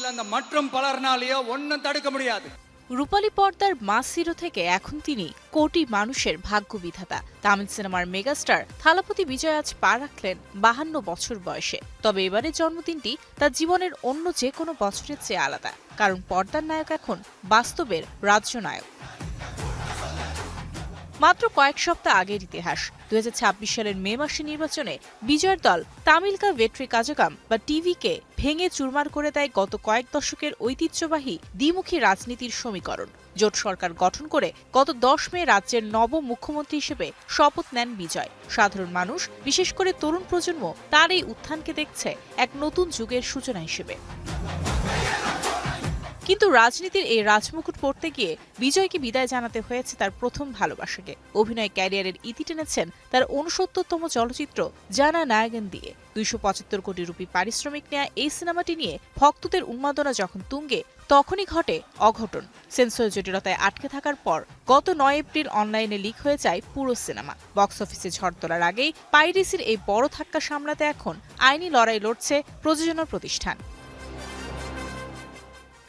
அந்த மற்றும் பலர்னாலேயோ ஒன்றும் தடுக்க முடியாது। রূপালী পর্দার মাস হিরো থেকে এখন তিনি কোটি মানুষের ভাগ্য বিধাতা। তামিল সিনেমার মেগাস্টার থালাপতি বিজয় আজ পা রাখলেন 52 বছর বয়সে। তবে এবারের জন্মদিনটি তার জীবনের অন্য যে কোনো বছরের চেয়ে আলাদা, কারণ পর্দার নায়ক এখন বাস্তবের রাজ্য নায়ক। মাত্র কয়েক সপ্তাহ আগের ইতিহাস, 2026 সালের মে মাসে নির্বাচনে বিজয়ের দল তামিলকা ভেট্রি কাজাগাম বা টিভিকে ভেঙে চুরমার করে দেয় গত কয়েক দশকের ঐতিহ্যবাহী দ্বিমুখী রাজনীতির সমীকরণ। জোট সরকার গঠন করে গত 10 মে রাজ্যের নবম মুখ্যমন্ত্রী হিসেবে শপথ নেন বিজয়। সাধারণ মানুষ, বিশেষ করে তরুণ প্রজন্ম, তার এই উত্থানকে দেখছে এক নতুন যুগের সূচনা হিসেবে। কিন্তু রাজনীতির এই রাজমুকুট পড়তে গিয়ে বিজয়কে বিদায় জানাতে হয়েছে তার প্রথম ভালোবাসাকে। অভিনয় ক্যারিয়ারের ইতি টেনেছেন তার 69তম চলচ্চিত্র জানা নায়াগন দিয়ে। 275 কোটি রুপি পারিশ্রমিক নেয়া এই সিনেমাটি নিয়ে ভক্তদের উন্মাদনা যখন তুঙ্গে, তখনই ঘটে অঘটন। সেন্সর জটিলতায় আটকে থাকার পর গত 9 এপ্রিল অনলাইনে লিক হয়ে যায় পুরো সিনেমা। বক্স অফিসে ঝড় তোলার আগেই পাইরেসির এই বড় ধাক্কা সামলাতে এখন আইনি লড়াই লড়ছে প্রযোজনা প্রতিষ্ঠান।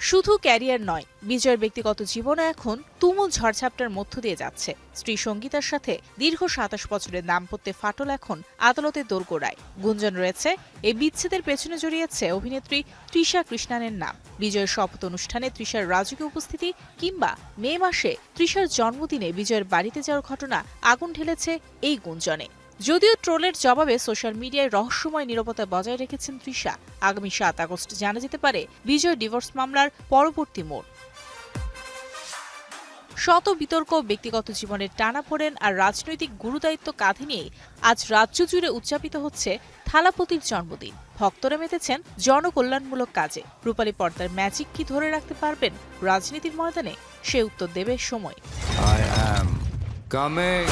শুধু ক্যারিয়ার নয়, বিজয়ের ব্যক্তিগত জীবনও এখন তুমুল ঝড়ঝাপটার মধ্য দিয়ে যাচ্ছে। স্ত্রী সঙ্গীতার সাথে দীর্ঘ 27 বছরের দাম্পত্যে ফাটল এখন আদালতে দোরগোড়ায়। গুঞ্জন রয়েছে এই বিচ্ছেদের পেছনে জড়িয়েছে অভিনেত্রী তৃষা কৃষ্ণানের নাম। বিজয়ের শপথ অনুষ্ঠানে তৃষার রাজকীয় উপস্থিতি কিংবা মে মাসে তৃষার জন্মদিনে বিজয়ের বাড়িতে যাওয়ার ঘটনা আগুন ঢেলেছে এই গুঞ্জনে। যদিও ট্রোলের জবাবে সোশ্যাল মিডিয়ায় রহস্যময় নীরবতা বজায় রেখেছেন তৃষা। আগামী 7 আগস্ট জানা যেতে পারে বিজয় ডিভোর্স মামলার পরবর্তী মোড়। শত বিতর্ক, ব্যক্তিগত জীবনের টানাপোড়েন আর রাজনৈতিক গুরুদায়িত্ব কাঁধে নিয়ে আজ রাজ্য জুড়ে উদযাপিত হচ্ছে থালাপতির জন্মদিন। ভক্তরা মেতেছেন জনকল্যাণমূলক কাজে। রূপালী পর্দার ম্যাজিক কি ধরে রাখতে পারবেন রাজনীতির ময়দানে, সে উত্তর দেবে সময়। I am coming.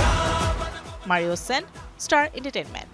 Mario Sen, star entertainment.